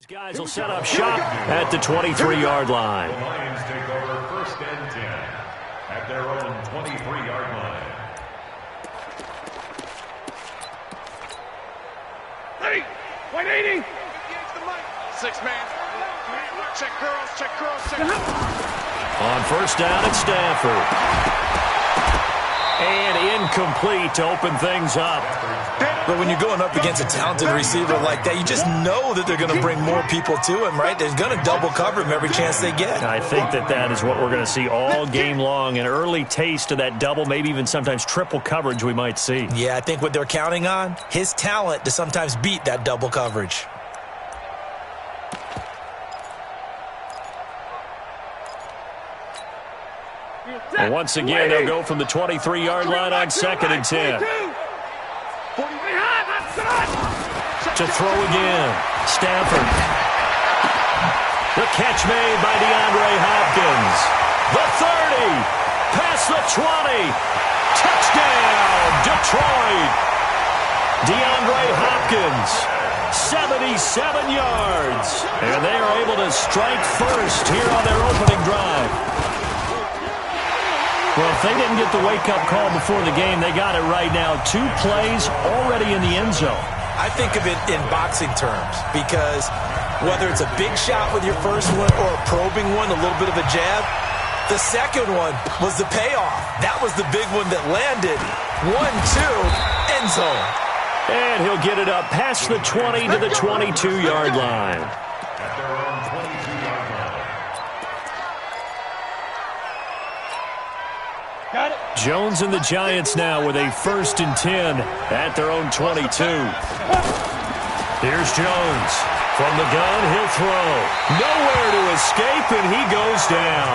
Guys will set up shop at the 23-yard line. The Lions take over first and 10 at their own 23-yard line. Ready? 180. 6-man. Check girls, check girls, check girls. On first down at Stanford. And incomplete to open things up. But when you're going up against a talented receiver like that, you just know that they're going to bring more people to him, right? They're going to double cover him every chance they get. I think that is what we're going to see all game long. An early taste of that double, maybe even sometimes triple coverage we might see. Yeah, I think what they're counting on, his talent to sometimes beat that double coverage. And once again, they'll go from the 23-yard line on second and 10. To throw again, Stanford. The catch made by DeAndre Hopkins. The 30, past the 20. Touchdown, Detroit. DeAndre Hopkins, 77 yards. And they are able to strike first here on their opening drive. Well, if they didn't get the wake-up call before the game, they got it right now. 2 plays already in the end zone. I think of it in boxing terms because whether it's a big shot with your first one or a probing one, a little bit of a jab, the second one was the payoff. That was the big one that landed. 1-2, end zone. And he'll get it up past the 20 to the 22-yard line. At their own 22-yard line. Got it. Jones and the Giants now with a first and 10 at their own 22. Here's Jones. From the gun, he'll throw. Nowhere to escape, and he goes down.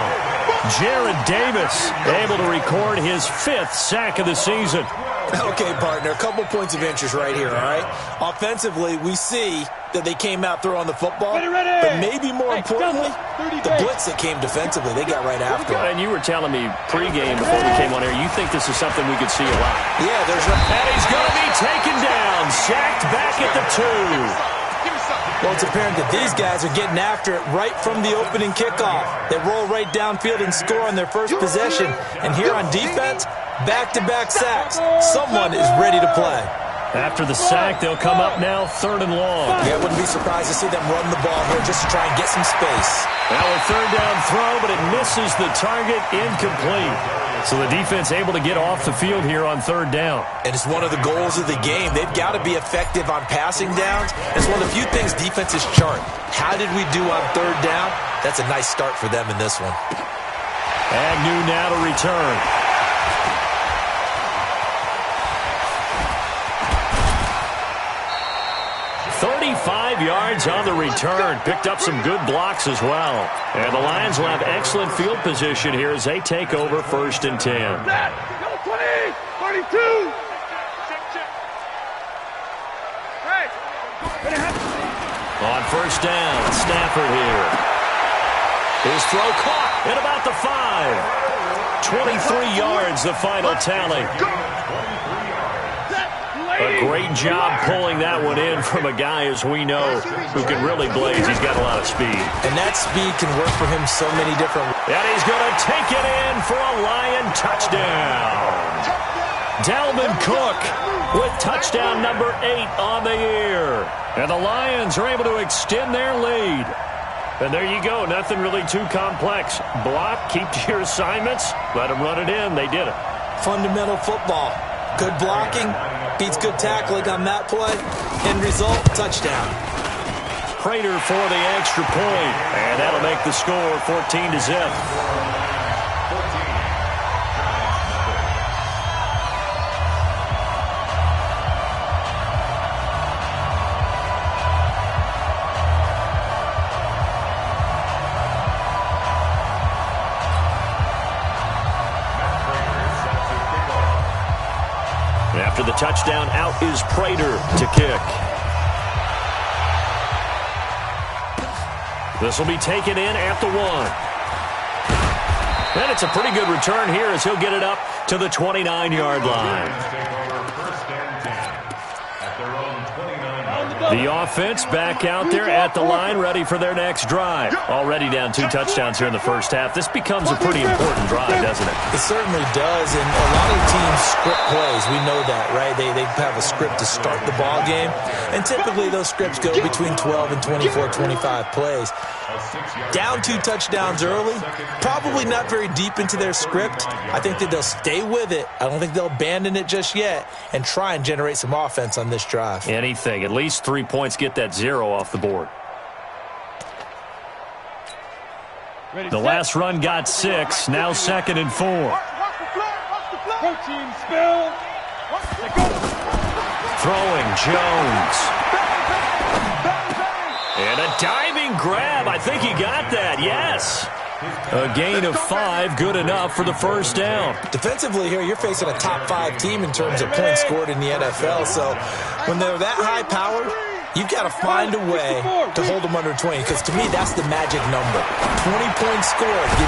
Jarrad Davis able to record his 5th sack of the season. Okay, partner, a couple points of interest right here, all right? Offensively, we see that they came out throwing the football, but maybe more importantly, the blitz that came defensively, they got right after it. And you were telling me pregame before we came on air, you think this is something we could see a lot. Yeah, there's no... And he's going to be taken down, sacked back at the 2. Well, it's apparent that these guys are getting after it right from the opening kickoff. They roll right downfield and score on their first possession. And here on defense, back-to-back sacks. Someone is ready to play. After the sack, they'll come up now 3rd and long. Yeah, I wouldn't be surprised to see them run the ball here just to try and get some space. Now a 3rd down throw, but it misses the target, incomplete. So the defense able to get off the field here on 3rd down. And it's one of the goals of the game. They've got to be effective on passing downs. It's one of the few things defenses chart. How did we do on 3rd down? That's a nice start for them in this one. Agnew now to return. Yards on the return. Picked up some good blocks as well. And the Lions will have excellent field position here as they take over 1st and 10. 20, 32. On first down, Stafford here. His throw caught at about the 5. 23 yards, the final tally. A great job pulling that one in from a guy, as we know, who can really blaze. He's got a lot of speed. And that speed can work for him so many different ways. And he's going to take it in for a Lion touchdown. Dalvin Cook with touchdown number 8 on the year. And the Lions are able to extend their lead. And there you go. Nothing really too complex. Block, keep to your assignments, let them run it in. They did it. Fundamental football. Good blocking. Beats good tackling on that play. End result, touchdown. Prater for the extra point. And that'll make the score 14-0. After the touchdown, out is Prater to kick. This will be taken in at the 1. And it's a pretty good return here as he'll get it up to the 29-yard line. The offense back out there at the line, ready for their next drive. Already down 2 touchdowns here in the first half. This becomes a pretty important drive, doesn't it? It certainly does, and a lot of teams script plays. We know that, right? They have a script to start the ball game, and typically those scripts go between 12 and 24, 25 plays. Down 2 touchdowns early, probably not very deep into their script. I think that they'll stay with it. I don't think they'll abandon it just yet and try and generate some offense on this drive. Anything. At least 3 points, get that 0 off the board. The last run got 6. Now 2nd and 4. Protein spill. Throwing Jones. And a diving grab. I think he got that. Yes. A gain of 5, good enough for the first down. Defensively here, you're facing a top 5 team in terms of points scored in the NFL. So when they're that high powered, you've got to find a way to hold them under 20, because to me, that's the magic number. 20 points scored, you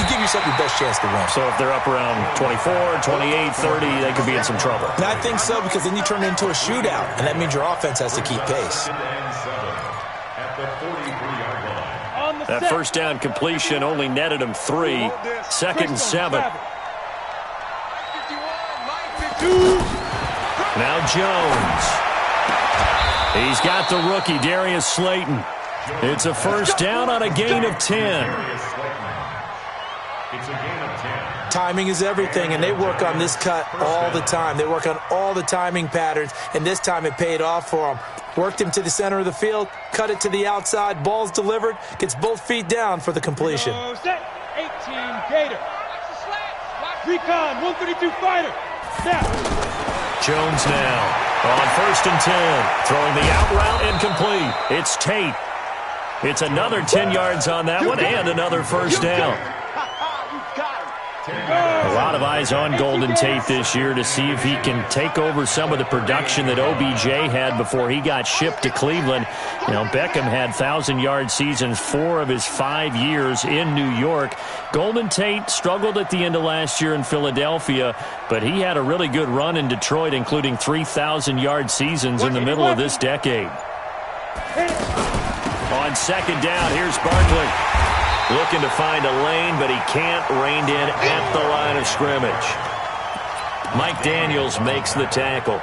give yourself your best chance to win. So if they're up around 24, 28, 30, they could be in some trouble. And I think so, because then you turn it into a shootout, and that means your offense has to keep pace. That first down completion only netted him 3. 2nd and 7. Now Jones. He's got the rookie, Darius Slayton. It's a first down on a gain of 10. Timing is everything, and they work on this cut all the time. They work on all the timing patterns, and this time it paid off for them. Worked him to the center of the field, cut it to the outside, ball's delivered, gets both feet down for the completion. Set 18 Gator. Recon 132 fighter. Snap. Jones now on 1st and 10. Throwing the out route incomplete. It's Tate. It's another 10 yards on that one and another first down. A lot of eyes on Golden Tate this year to see if he can take over some of the production that OBJ had before he got shipped to Cleveland. You know, Beckham had 1,000-yard seasons 4 of his 5 years in New York. Golden Tate struggled at the end of last year in Philadelphia, but he had a really good run in Detroit, including 3,000-yard seasons in the middle of this decade. On 2nd down, here's Barkley. Looking to find a lane, but he can't. Reined in at the line of scrimmage. Mike Daniels makes the tackle.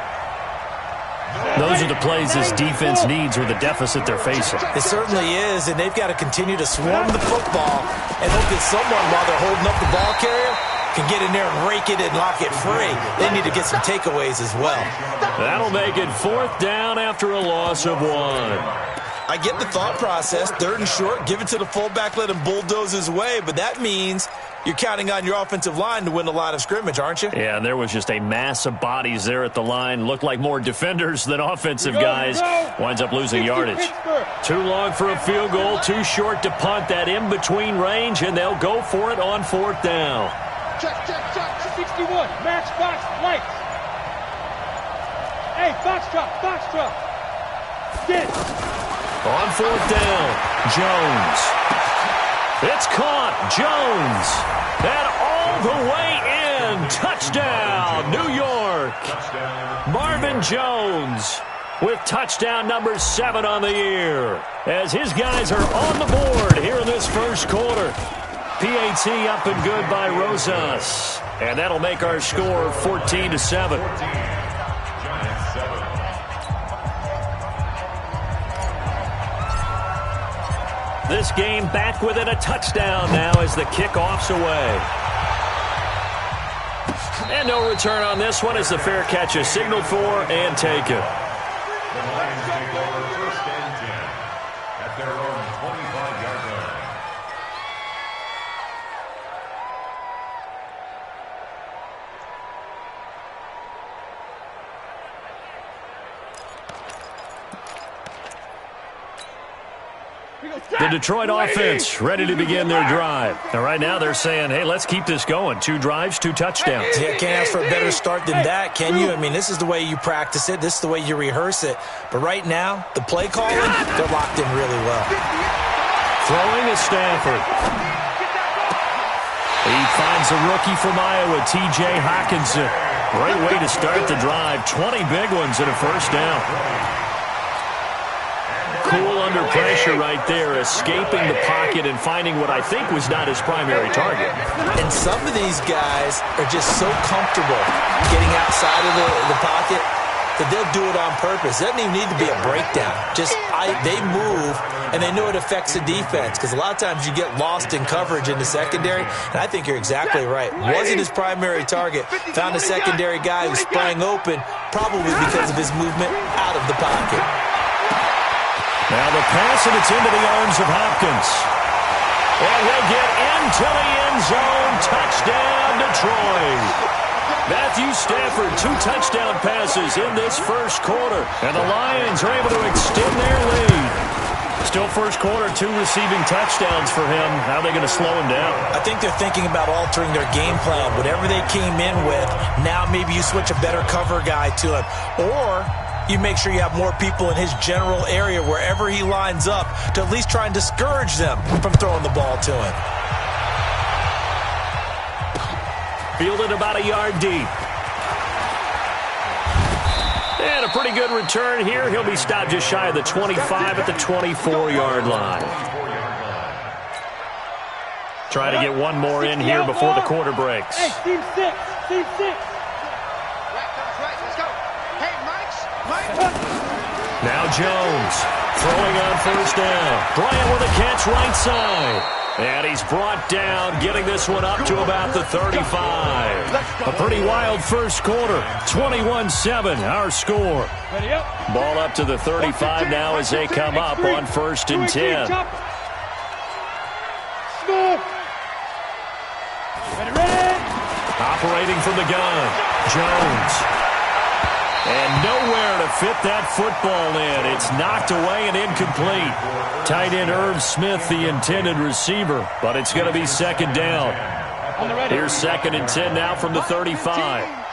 Those are the plays this defense needs with the deficit they're facing. It certainly is, and they've got to continue to swarm the football and hope that someone, while they're holding up the ball carrier, can get in there and rake it and lock it free. They need to get some takeaways as well. That'll make it 4th down after a loss of 1. I get the thought process, 3rd and short, give it to the fullback, let him bulldoze his way, but that means you're counting on your offensive line to win the line of scrimmage, aren't you? Yeah, and there was just a mass of bodies there at the line. Looked like more defenders than offensive guys. Winds up losing yardage. Too long for a field goal, too short to punt. That in-between range, and they'll go for it on 4th down. Check. 61, matchbox lights. Hey, Foxtrot. Get. On 4th down, Jones. It's caught. Jones. And all the way in. Touchdown, New York. Marvin Jones with touchdown number 7 on the year. As his guys are on the board here in this first quarter. PAT up and good by Rosas. And that'll make our score 14-7. This game back within a touchdown now as the kickoff's away. And no return on this one as the fair catch is signaled for and taken. The Lions take over 1st and 10 at their own 25-yard line. The Detroit offense ready to begin their drive. And right now they're saying, hey, let's keep this going. 2 drives, 2 touchdowns. Yeah, can't ask for a better start than that, can you? I mean, this is the way you practice it. This is the way you rehearse it. But right now, the play calling, they're locked in really well. Throwing is Stafford. He finds a rookie from Iowa, T.J. Hockenson. Great way to start the drive. 20 big ones and a first down. cool under pressure right there, escaping the pocket and finding what I think was not his primary target. And some of these guys are just so comfortable getting outside of the pocket that they'll do it on purpose. It doesn't even need to be a breakdown. They move, and they know it affects the defense, because a lot of times you get lost in coverage in the secondary, and I think you're exactly right. Wasn't his primary target. Found a secondary guy who sprang open, probably because of his movement out of the pocket. Now the pass, and it's into the arms of Hopkins. And he'll get into the end zone. Touchdown, Detroit. Matthew Stafford, 2 touchdown passes in this first quarter. And the Lions are able to extend their lead. Still first quarter, 2 receiving touchdowns for him. How are they going to slow him down? I think they're thinking about altering their game plan. Whatever they came in with, now maybe you switch a better cover guy to him. Or you make sure you have more people in his general area wherever he lines up to at least try and discourage them from throwing the ball to him. Fielded about a yard deep. And a pretty good return here. He'll be stopped just shy of the 25 at the 24-yard line. Try to get one more in here before the quarter breaks. Hey, team 6. Team 6. Right, let's go. Hey, Mike. Now Jones throwing on first down. Bryant with a catch right side. And he's brought down, getting this one up to about the 35. A pretty wild first quarter. 21-7, our score. Ready up. Ball up to the 35 now as they come up on 1st and 10. Smooth. Ready. Operating from the gun, Jones. And nowhere to fit that football in. It's knocked away and incomplete. Tight end Irv Smith, the intended receiver, but it's going to be second down. Here's 2nd and 10 now from the 35.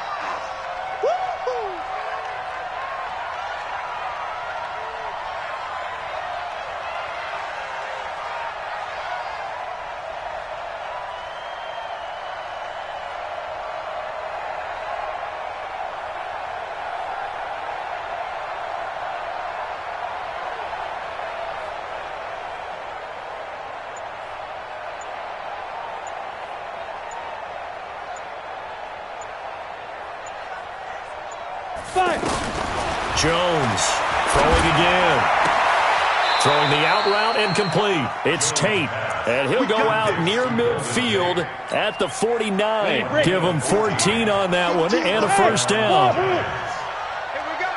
Jones throwing again. Throwing the out route incomplete. It's Tate. And he'll go out near midfield at the 49. Give him 14 on that one and a first down. Here we go.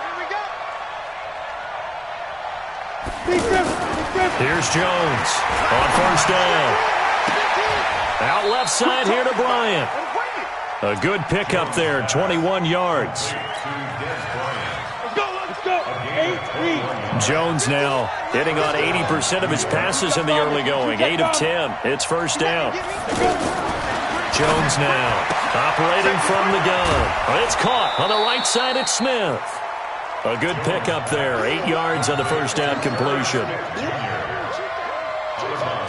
Here's Jones on first down. Out left side here to Bryant. A good pickup there, 21 yards. Jones now hitting on 80% of his passes in the early going. 8 of 10. It's first down. Jones now operating from the gun. It's caught on the right side. It's Smith. A good pickup there. 8 yards on the first down completion.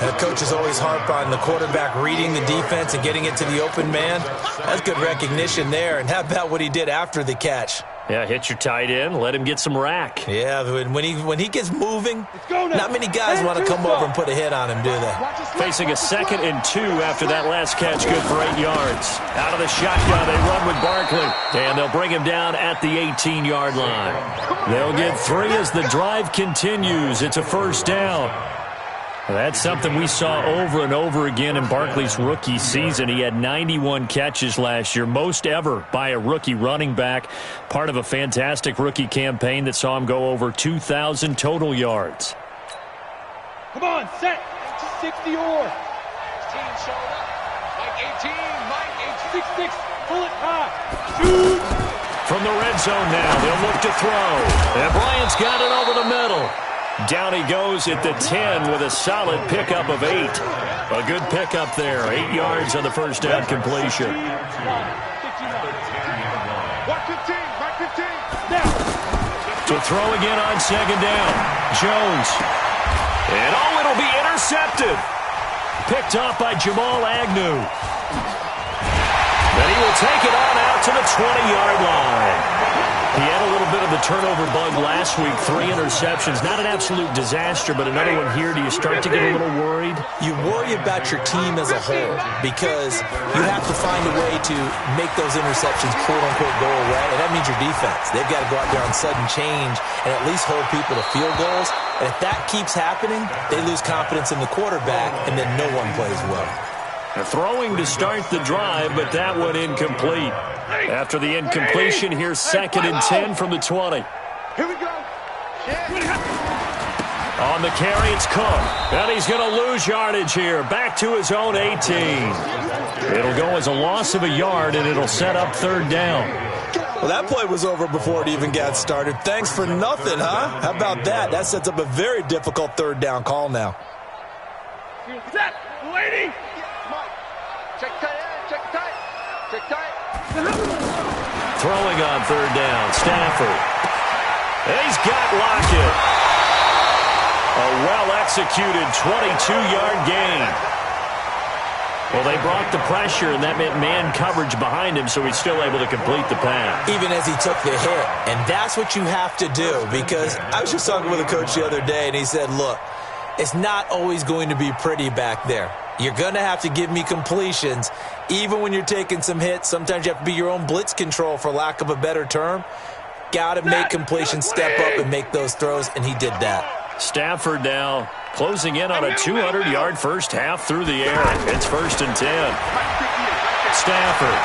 The coaches always harp on the quarterback reading the defense and getting it to the open man. That's good recognition there. And how about what he did after the catch? Yeah, hit your tight end, let him get some rack. Yeah, when he gets moving, not many guys want to come over and put a hit on him, do they? Facing a 2nd and 2 after that last catch, good for 8 yards. Out of the shotgun, they run with Barkley, and they'll bring him down at the 18-yard line. They'll get 3 as the drive continues. It's a first down. That's something we saw over and over again in Barkley's rookie season. He had 91 catches last year, most ever by a rookie running back, part of a fantastic rookie campaign that saw him go over 2,000 total yards. Come on, set. 60 or. 16 showed up. Mike 18. Mike 6-6. Pull it high. Shoot. From the red zone now, they'll look to throw. And Bryant's got it over the middle. Down he goes at the 10 with a solid pickup of 8. A good pickup there. 8 yards on the first down completion. To throw again on second down. Jones. And it'll be intercepted. Picked off by Jamal Agnew. And he will take it on out to the 20-yard line. He had a little bit of the turnover bug last week, 3 interceptions. Not an absolute disaster, but another one here. Do you start to get a little worried? You worry about your team as a whole because you have to find a way to make those interceptions, quote-unquote, go away, and that means your defense. They've got to go out there on sudden change and at least hold people to field goals. And if that keeps happening, they lose confidence in the quarterback, and then no one plays well. Throwing to start the drive, but that one incomplete. After the incompletion, here's 2nd and 10 from the 20. Here we go. On the carry, it's Cook. And he's going to lose yardage here. Back to his own 18. It'll go as a loss of a yard, and it'll set up 3rd down. Well, that play was over before it even got started. Thanks for nothing, huh? How about that? That sets up a very difficult 3rd down call now. Set, lady. Check tight, check tight, check tight. Throwing on 3rd down, Stafford. And he's got Lockett. A well-executed 22-yard gain. Well, they brought the pressure, and that meant man coverage behind him, so he's still able to complete the pass. Even as he took the hit. And that's what you have to do, because I was just talking with a coach the other day, and he said, look, it's not always going to be pretty back there. You're going to have to give me completions. Even when you're taking some hits, sometimes you have to be your own blitz control, for lack of a better term. Got to make completions, step up, and make those throws, and he did that. Stafford now closing in on a 200-yard first half through the air. It's 1st and 10. Stafford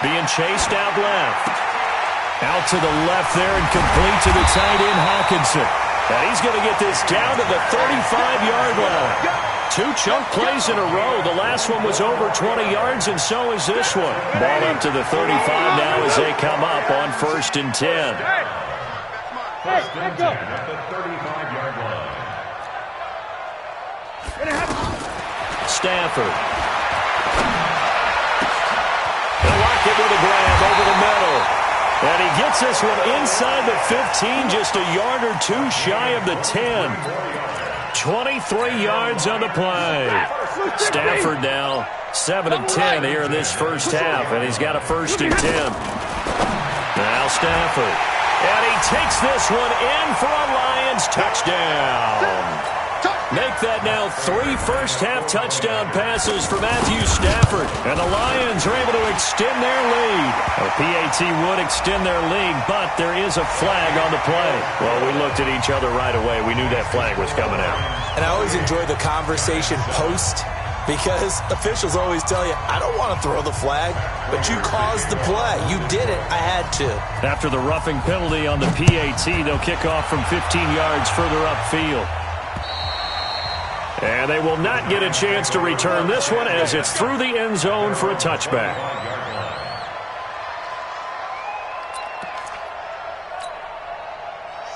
being chased out left. Out to the left there and complete to the tight end, Hawkinson. And he's going to get this down to the 35-yard line. 2 chunk plays in a row. The last one was over 20 yards, and so is this one. Ball up to the 35 now as they come up on 1st and 10. First and 10 at the 35-yard line. Stafford. They'll lock it with a grab over the middle. And he gets this one inside the 15, just a yard or 2 shy of the 10. 23 yards on the play. Stafford now 7 and 10 here in this first half, and he's got a 1st and 10. Now Stafford. And he takes this one in for a Lions touchdown. Make that now 3 first-half touchdown passes for Matthew Stafford. And the Lions are able to extend their lead. The PAT would extend their lead, but there is a flag on the play. Well, we looked at each other right away. We knew that flag was coming out. And I always enjoy the conversation post, because officials always tell you, I don't want to throw the flag, but you caused the play. You did it. I had to. After the roughing penalty on the PAT, they'll kick off from 15 yards further upfield. And they will not get a chance to return this one as it's through the end zone for a touchback.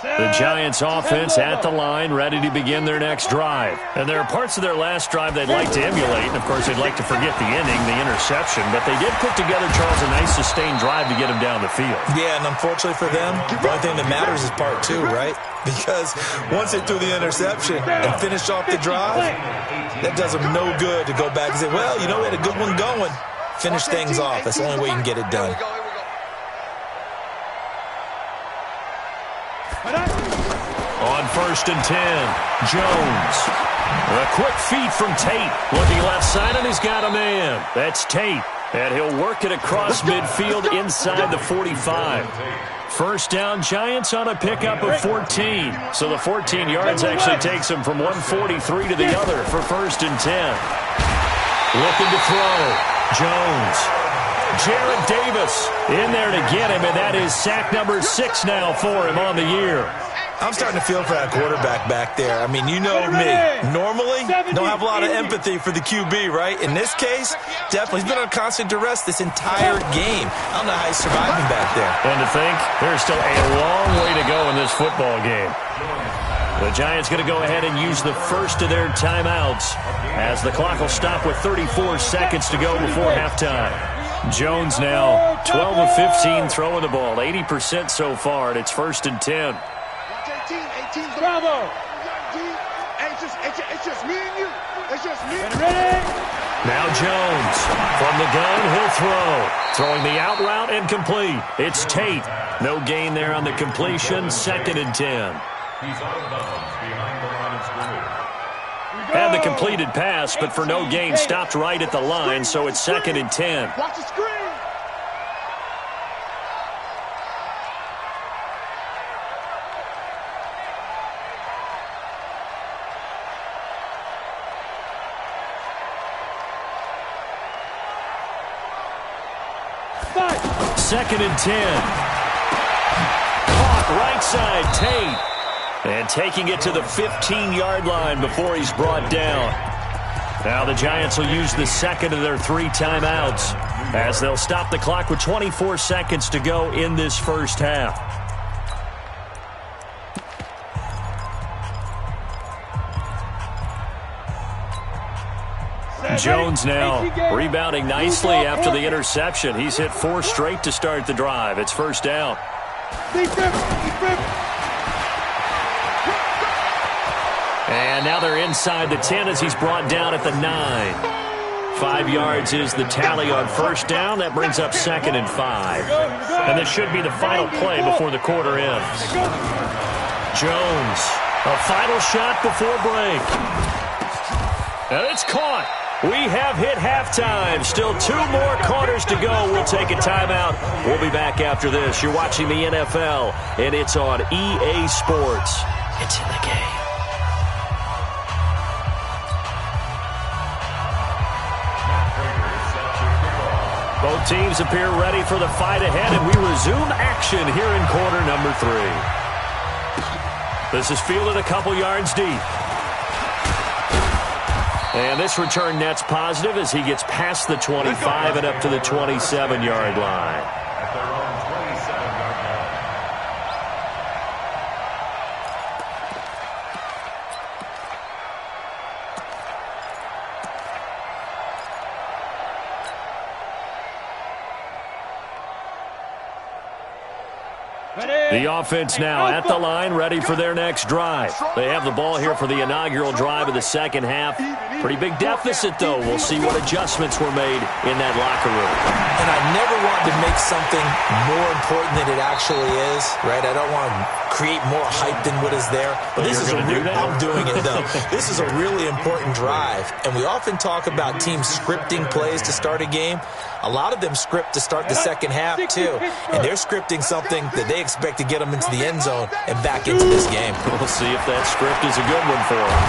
The Giants offense at the line, ready to begin their next drive. And there are parts of their last drive they'd like to emulate. And, of course, they'd like to forget the ending, the interception. But they did put together, Charles, a nice sustained drive to get them down the field. Yeah, and unfortunately for them, the only thing that matters is part 2, right? Because once they threw the interception and finished off the drive, that does them no good to go back and say, well, you know, we had a good one going. Finish things off. That's the only way you can get it done. On 1st and 10, Jones. A quick feed from Tate. Looking left side, and he's got a man. That's Tate. And he'll work it across midfield inside the 45. First down, Giants on a pickup of 14. So the 14 yards actually takes him from 143 to the other for 1st and 10. Looking to throw. Jones. Jarrad Davis in there to get him, and that is sack number 6 now for him on the year. I'm starting to feel for that quarterback back there. I mean, you know me. Normally, don't have a lot of empathy for the QB, right? In this case, definitely. He's been on constant duress this entire game. I don't know how he's surviving back there. And to think, there's still a long way to go in this football game. The Giants going to go ahead and use the first of their timeouts as the clock will stop with 34 seconds to go before halftime. Jones now 12 of 15 throwing the ball, 80% so far, and it's 1st and 10. Bravo. It's just me and you. It's just me. Ready? Now Jones from the gun, he'll throw. Throwing the out route incomplete. It's Tate. No gain there on the completion. 2nd and 10. He's out of bounds behind the line of scrimmage. Had the completed pass, but for no gain, stopped right at the line, so it's 2nd and 10. Watch the screen. Five. 2nd and 10. Caught right side, Tate. And taking it to the 15-yard line before he's brought down. Now the Giants will use the second of their 3 timeouts as they'll stop the clock with 24 seconds to go in this first half. Jones now rebounding nicely after the interception. He's hit 4 straight to start the drive. It's first down. And now they're inside the 10 as he's brought down at the 9. 5 yards is the tally on first down. That brings up 2nd and 5. And this should be the final play before the quarter ends. Jones, a final shot before break. And it's caught. We have hit halftime. Still 2 more quarters to go. We'll take a timeout. We'll be back after this. You're watching the NFL, and it's on EA Sports. It's in the game. Both teams appear ready for the fight ahead, and we resume action here in quarter number 3. This is fielded a couple yards deep. And this return net's positive as he gets past the 25 and up to the 27-yard line. At their own 27-yard line. The offense now at the line, ready for their next drive. They have the ball here for the inaugural drive of the second half. Pretty big deficit, though. We'll see what adjustments were made in that locker room. And I never want to make something more important than it actually is, right? I don't want to create more hype than what is there. But this is I'm doing it, though. This is a really important drive. And we often talk about teams scripting plays to start a game. A lot of them script to start the second half, too. And they're scripting something that they expect to get them into the end zone and back into this game. We'll see if that script is a good one for them.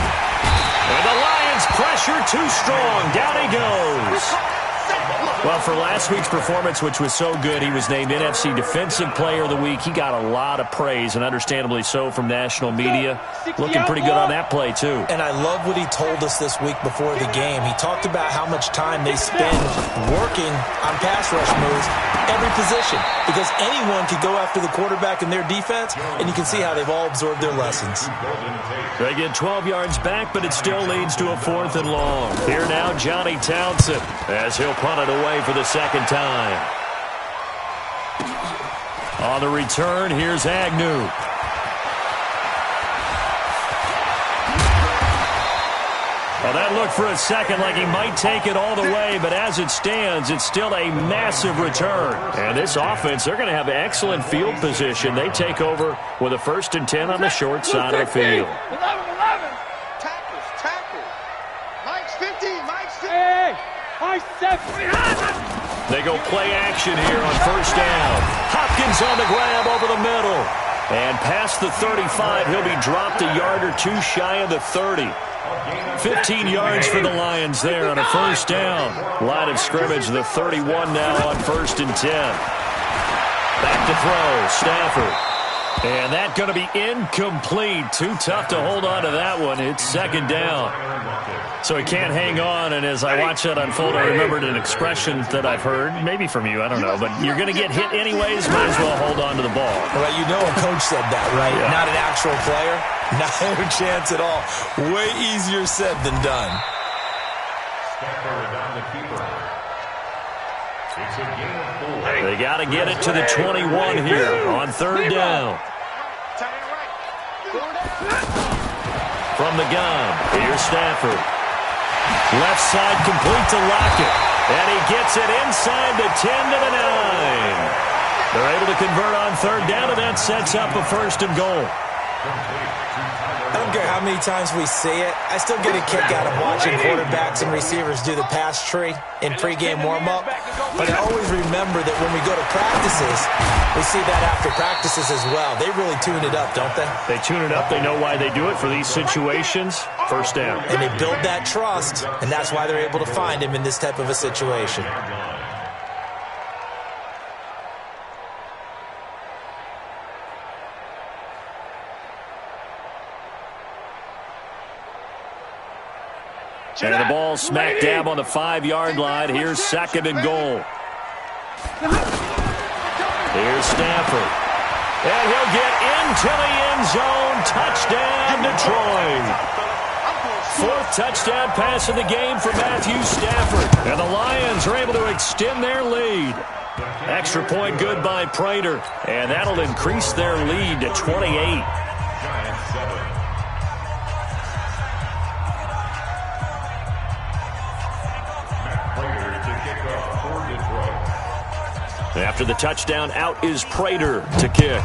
And the Lions pressure too strong. Down he goes. Well, for last week's performance, which was so good, he was named NFC Defensive Player of the Week. He got a lot of praise, and understandably so, from national media. Looking pretty good on that play, too. And I love what he told us this week before the game. He talked about how much time they spend working on pass rush moves, every position, because anyone could go after the quarterback in their defense, and you can see how they've all absorbed their lessons. They get 12 yards back, but it still leads to a 4th and long. Here now, Johnny Townsend, as he'll punt it away for the second time. On the return, here's Agnew. Well, that looked for a second like he might take it all the way, but as it stands, it's still a massive return. And this offense, they're going to have excellent field position. They take over with a 1st and 10 on the short side of the field. 11. Tackle. Mike's 50. Mike's 50. Hey, Mike's 7. They go play action here on first down. Hopkins on the grab over the middle. And past the 35, he'll be dropped a yard or 2 shy of the 30. 15 yards for the Lions there on a first down. Line of scrimmage, the 31 now on 1st and 10. Back to throw, Stafford. And that going to be incomplete. Too tough to hold on to that one. It's 2nd down. So he can't hang on, and as I watch that unfold, I remembered an expression that I've heard, maybe from you, I don't know, but you're going to get hit anyways, might as well hold on to the ball. Right, you know a coach said that, right? Yeah. Not an actual player. Not a chance at all. Way easier said than done. Stafford on the keeper. It's a game of 4. They got to get it to the 21 here on 3rd down. Tight end right. 4 down. from the gun. Here's Stafford. Left side complete to Lockett. And he gets it inside the 10 to the 9. They're able to convert on third down, and that sets up a 1st and goal. I don't care how many times we see it. I still get a kick out of watching quarterbacks and receivers do the pass tree in pregame warm-up. But I always remember that when we go to practices, we see that after practices as well. They really tune it up, don't they? They tune it up. They know why they do it for these situations. 1st down. And they build that trust, and that's why they're able to find him in this type of a situation. And the ball smack dab on the 5-yard line. Here's 2nd and goal. Here's Stafford. And he'll get into the end zone. Touchdown, Detroit. 4th touchdown pass of the game for Matthew Stafford. And the Lions are able to extend their lead. Extra point good by Prater. And that'll increase their lead to 28. After the touchdown, out is Prater to kick.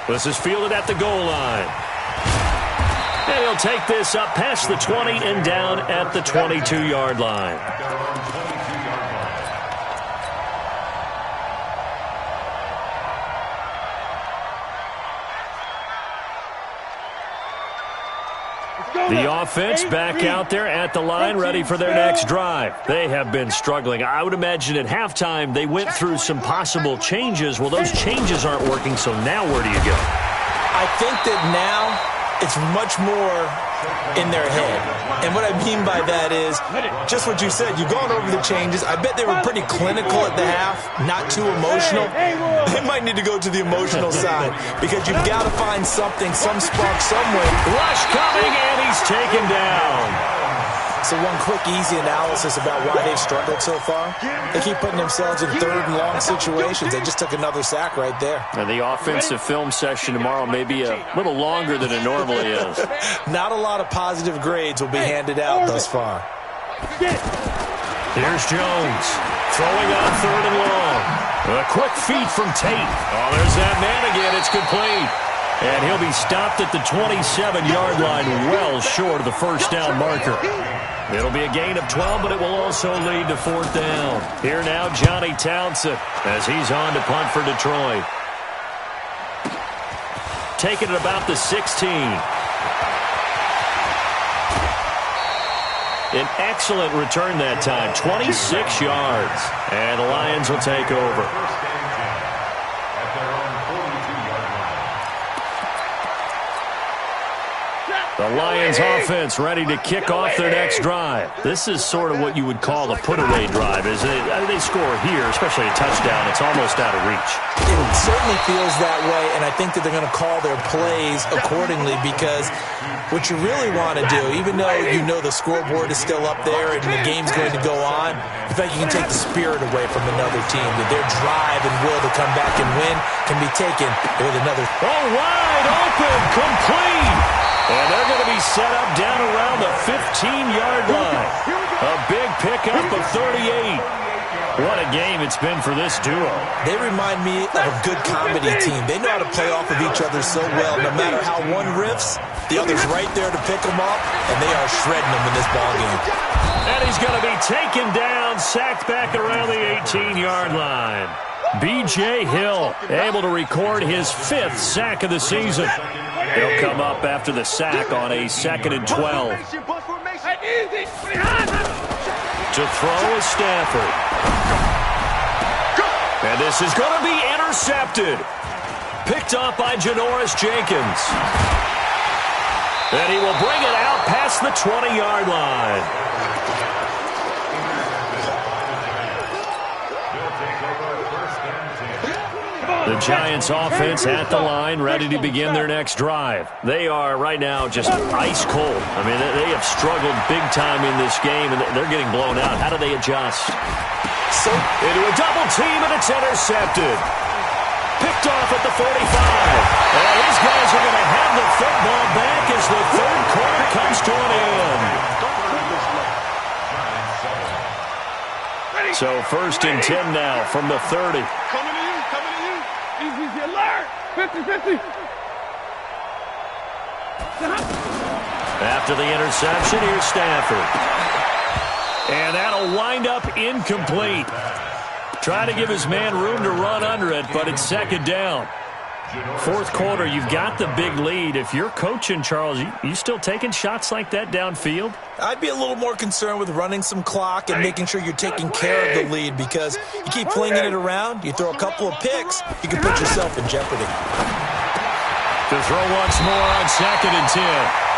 This is fielded at the goal line. And he'll take this up past the 20 and down at the 22-yard line. The offense back out there at the line, ready for their next drive. They have been struggling. I would imagine at halftime they went through some possible changes. Well, those changes aren't working, so now where do you go? I think that now it's much more in their head. And what I mean by that is just what you said. You've gone over the changes. I bet they were pretty clinical at the half, not too emotional. They might need to go to the emotional side because you've got to find something, some spark somewhere. Rush coming, and he's taken down. So one quick, easy analysis about why they've struggled so far. They keep putting themselves in 3rd and long situations. They just took another sack right there. And the offensive film session tomorrow may be a little longer than it normally is. Not a lot of positive grades will be handed out thus far. Here's Jones throwing on 3rd and long. A quick feed from Tate. Oh, there's that man again. It's complete. And he'll be stopped at the 27-yard line, well short of the 1st down marker. It'll be a gain of 12, but it will also lead to 4th down. Here now, Johnny Townsend, as he's on to punt for Detroit. Taking it about the 16. An excellent return that time, 26 yards. And the Lions will take over. The Lions offense ready to kick off their next drive. This is sort of what you would call a put-away drive, isn't it? I mean, they score here, especially a touchdown. It's almost out of reach. It certainly feels that way, and I think that they're going to call their plays accordingly because what you really want to do, even though you know the scoreboard is still up there and the game's going to go on, in fact, you can take the spirit away from another team, that their drive and will to come back and win can be taken with another. Oh, wide open, complete. And they're going to be set up down around the 15-yard line. A big pickup of 38. What a game it's been for this duo. They remind me of a good comedy team. They know how to play off of each other so well. No matter how one riffs, the other's right there to pick them up, and they are shredding them in this ballgame. And he's going to be taken down, sacked back around the 18-yard line. B.J. Hill able to record his 5th sack of the season. He'll come up after the sack on a 2nd and 12. To throw is Stafford. And this is going to be intercepted. Picked up by Janoris Jenkins. And he will bring it out past the 20-yard line. The Giants offense at the line, ready to begin their next drive. They are right now just ice cold. I mean, they have struggled big time in this game, and they're getting blown out. How do they adjust? So into a double team, and it's intercepted. picked off at the 45. And these guys are going to have the football back as the third quarter comes to an end. So 1st and 10 now from the 30. Coming to you, coming to you. Easy, alert. 50-50. After the interception, here's Stafford. And that'll wind up incomplete. Trying to give his man room to run under it, but it's 2nd down. 4th quarter, you've got the big lead. If you're coaching, Charles, you still taking shots like that downfield? I'd be a little more concerned with running some clock and making sure you're taking care of the lead, because you keep flinging it around, you throw a couple of picks, you can put yourself in jeopardy. To throw once more on 2nd and 10.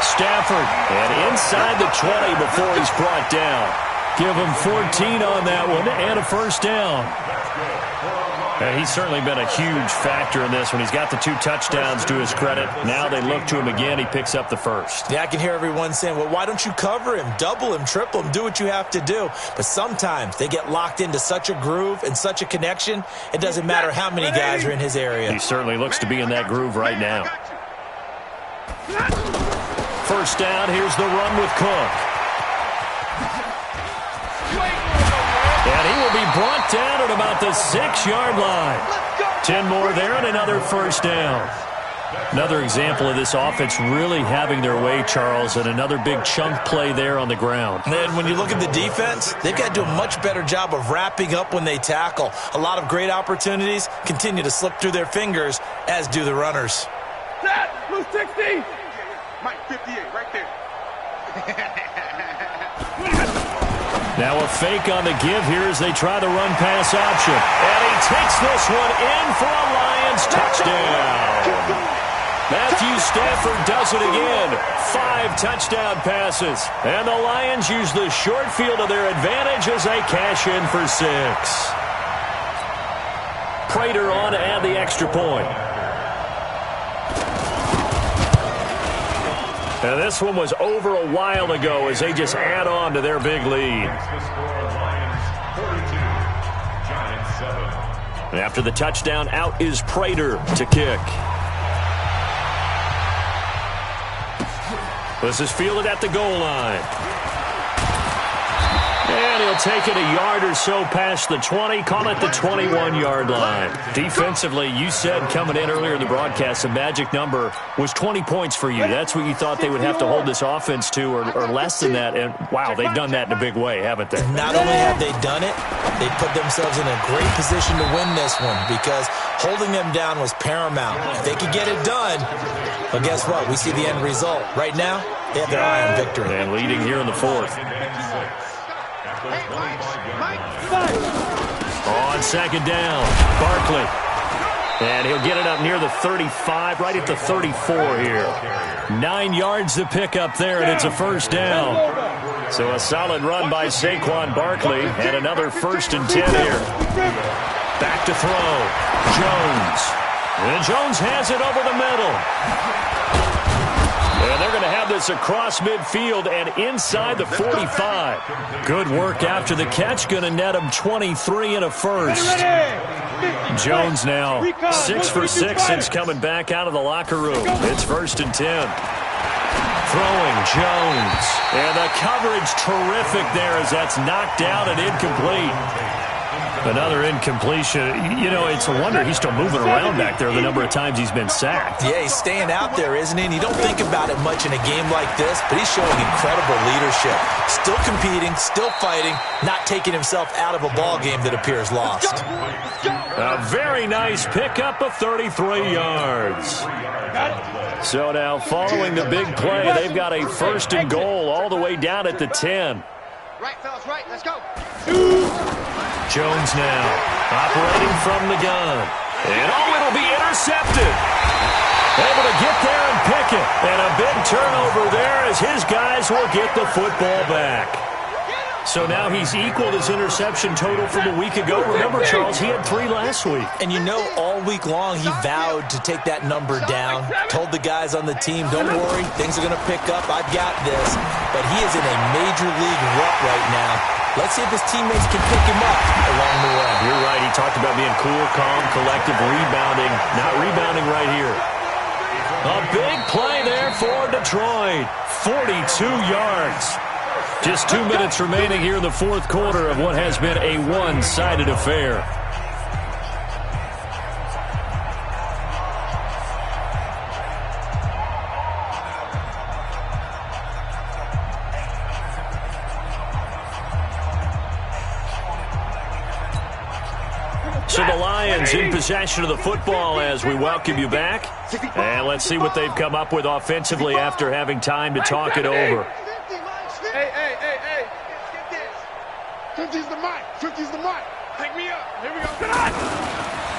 Stafford, and inside the 20 before he's brought down. Give him 14 on that one and a 1st down. And he's certainly been a huge factor in this one. He's got the 2 touchdowns to his credit. Now they look to him again. He picks up the 1st. Yeah, I can hear everyone saying, well, why don't you cover him, double him, triple him, do what you have to do. But sometimes they get locked into such a groove and such a connection, it doesn't matter how many guys are in his area. He certainly looks to be in that groove right now. 1st down, here's the run with Cook. And he will be brought down at about the 6-yard line. 10 more there and another 1st down. Another example of this offense really having their way, Charles, and another big chunk play there on the ground. And when you look at the defense, they've got to do a much better job of wrapping up when they tackle. A lot of great opportunities continue to slip through their fingers, as do the runners. Set, blue 60. Mike, 58, right there. Now a fake on the give here as they try the run-pass option. And he takes this one in for a Lions touchdown. Matthew Stafford does it again. 5 touchdown passes. And the Lions use the short field to their advantage as they cash in for 6. Prater on to add the extra point. And this one was over a while ago as they just add on to their big lead. And after the touchdown, out is Prater to kick. This is fielded at the goal line. And he'll take it a yard or so past the 20, call it the 21-yard line. Defensively, you said coming in earlier in the broadcast, the magic number was 20 points for you. That's what you thought they would have to hold this offense to, or less than that. And, wow, they've done that in a big way, haven't they? Not only have they done it, they put themselves in a great position to win this one, because holding them down was paramount. If they could get it done, well, guess what? We see the end result. Right now, they have their eye on victory. And leading here in the 4th. On 2nd down, Barkley. And he'll get it up near the 35, right at the 34 here. 9 yards to pick up there, and it's a 1st down. So a solid run by Saquon Barkley, and another 1st and 10 here. Back to throw. Jones. And Jones has it over the middle. And they're going to have this across midfield and inside the 45. Good work after the catch. Going to net him 23 and a 1st. Jones now 6 for 6 since coming back out of the locker room. It's 1st and 10. Throwing Jones. And the coverage terrific there as that's knocked down and incomplete. Another incompletion. You know, it's a wonder he's still moving around back there the number of times he's been sacked. Yeah, he's staying out there, isn't he? And you don't think about it much in a game like this, but he's showing incredible leadership. Still competing, still fighting, not taking himself out of a ball game that appears lost. A very nice pickup of 33 yards. So now following the big play, they've got a 1st and goal all the way down at the 10. Right, fellas, right. Let's go. Jones now operating from the gun. And it'll be intercepted. Able to get there and pick it. And a big turnover there as his guys will get the football back. So now he's equaled his interception total from a week ago. Remember, Charles, he had 3 last week. And you know, all week long he vowed to take that number down. Told the guys on the team, don't worry, things are going to pick up. I've got this. But he is in a major league rut right now. Let's see if his teammates can pick him up along the way. You're right. He talked about being cool, calm, collective, rebounding. Not rebounding right here. A big play there for Detroit. 42 yards. Just 2 minutes remaining here in the fourth quarter of what has been a one-sided affair. So the Lions in possession of the football as we welcome you back. And let's see what they've come up with offensively after having time to talk it over. Hey. 50's the mic. 50's the mic. Pick me up. Here we go.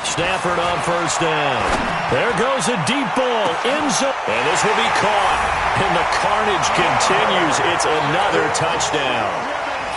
Stafford on first down. There goes a deep ball. End zone. And this will be caught. And the carnage continues. It's another touchdown.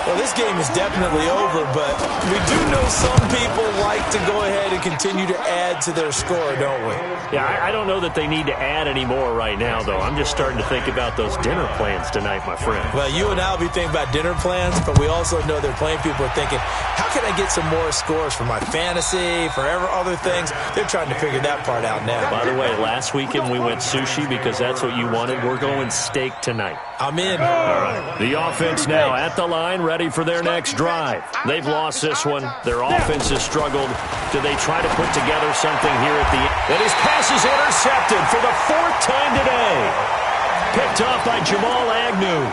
Well, this game is definitely over, but we do know some people like to go ahead and continue to add to their score, don't we? Yeah, I don't know that they need to add any more right now, though. I'm just starting to think about those dinner plans tonight, my friend. Well, you and I will be thinking about dinner plans, but we also know they're playing people are thinking, how can I get some more scores for my fantasy, for other things? They're trying to figure that part out now. By the way, last weekend we went sushi because that's what you wanted. We're going steak tonight. I'm in. All right. The offense now at the line, ready for their next drive. They've lost this one. Their offense has struggled. Do they try to put together something here at the end? And his pass is intercepted for the fourth time today. Picked off by Jamal Agnew.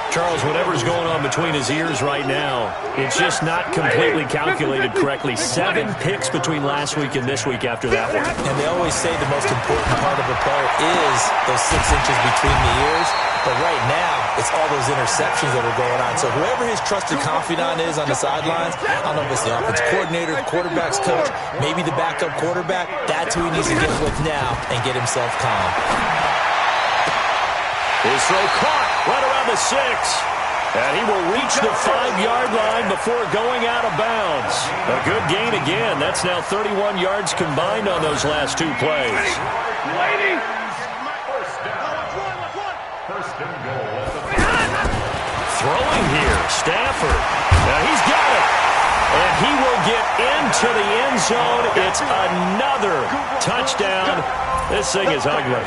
Charles, whatever's going on between his ears right now, it's just not completely calculated correctly. 7 picks between last week and this week after that one. And they always say the most important part of a player is those 6 inches between the ears. But right now, it's all those interceptions that are going on. So whoever his trusted confidant is on the sidelines, I don't know if it's the offense coordinator, the quarterback's coach, maybe the backup quarterback, that's who he needs to get with now and get himself calm. His throw caught right around the 6. And he will reach the 5-yard line before going out of bounds. A good gain again. That's now 31 yards combined on those last 2 plays. Throwing here, Stafford. Now he's got it. And he will get into the end zone. It's another touchdown. This thing is ugly.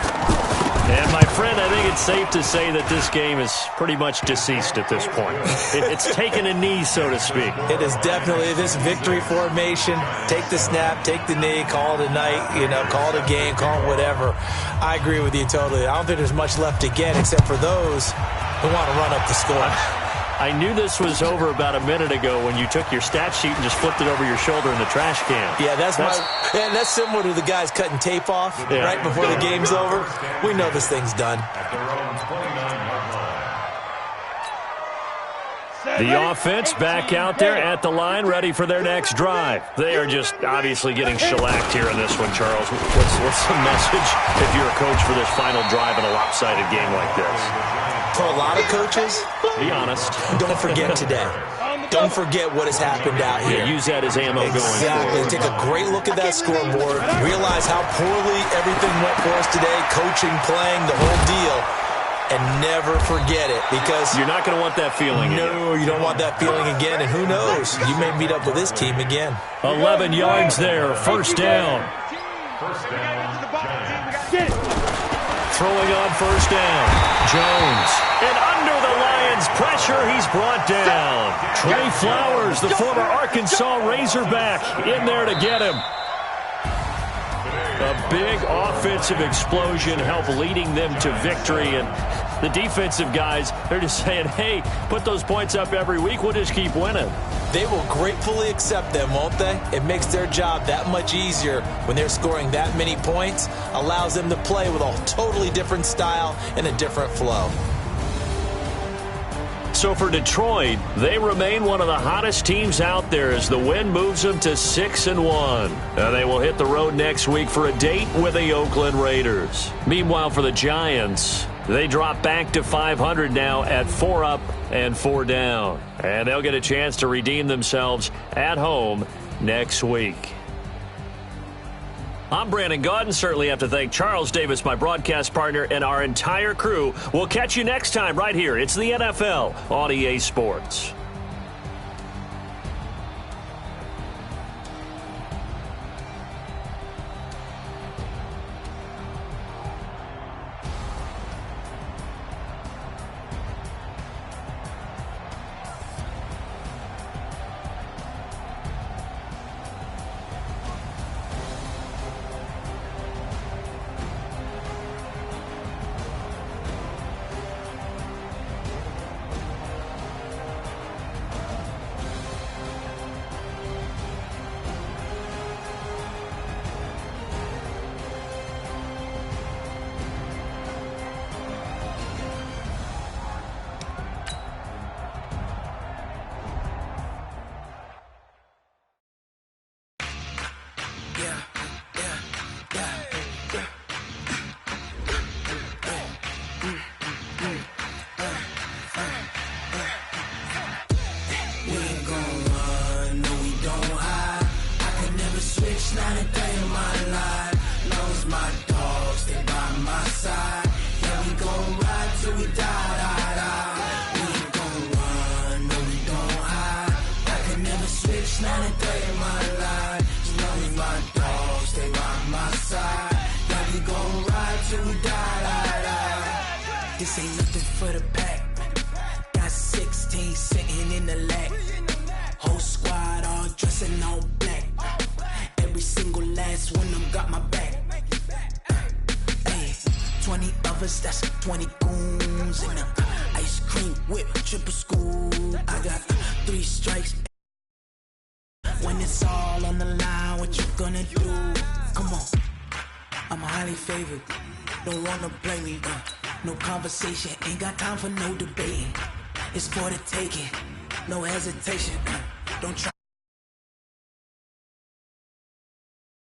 And, my friend, I think it's safe to say that this game is pretty much deceased at this point. It's taken a knee, so to speak. It is definitely this victory formation. Take the snap, take the knee, call it a night, call it a game, call it whatever. I agree with you totally. I don't think there's much left to get except for those who want to run up the score. I knew this was over about a minute ago when you took your stat sheet and just flipped it over your shoulder in the trash can. Yeah, that's similar to the guys cutting tape off right before the game's over. We know this thing's done. The offense back out there at the line, ready for their next drive. They are just obviously getting shellacked here in this one, Charles. What's the message if you're a coach for this final drive in a lopsided game like this? For a lot of coaches, be honest. Don't forget today. Don't forget what has happened out here. Use that as ammo going forward. Exactly. Take a great look at that scoreboard. Realize how poorly everything went for us today. Coaching, playing, the whole deal. And never forget it, because you're not going to want that feeling again. No, you don't want that feeling again. And who knows? You may meet up with this team again. 11 yards there. First down. Throwing on first down. Jones. And under the Lions' pressure, he's brought down. Trey Flowers, the former Arkansas Razorback, in there to get him. A big offensive explosion helped leading them to victory. And the defensive guys, they're just saying, hey, put those points up every week. We'll just keep winning. They will gratefully accept them, won't they? It makes their job that much easier when they're scoring that many points. Allows them to play with a totally different style and a different flow. So for Detroit, they remain one of the hottest teams out there as the win moves them to 6-1. And they will hit the road next week for a date with the Oakland Raiders. Meanwhile, for the Giants, they drop back to 500 now at 4 up and 4 down. And they'll get a chance to redeem themselves at home next week. I'm Brandon Gaudin. Certainly have to thank Charles Davis, my broadcast partner, and our entire crew. We'll catch you next time right here. It's the NFL on EA Sports. my dogs, they by my side. Yeah, we gon' ride till we die, die, die. We ain't gon' run, no, we don't hide. I can never switch, not a day in my life. You know we my dogs, they by my side. Yeah, we gon' ride till we die, die, die. This ain't nothing for the pack. Got 16 sitting in the lap. Whole squad all dressing all black. Every single last one of them got my back. Hey, 20 of us, that's 20 goons. And ice cream whip, triple scoop. I got 3 strikes. When it's all on the line, what you gonna do? Come on, I'm highly favored. Don't wanna blame me, no conversation, ain't got time for no debating. It's for the taking, no hesitation. Don't try.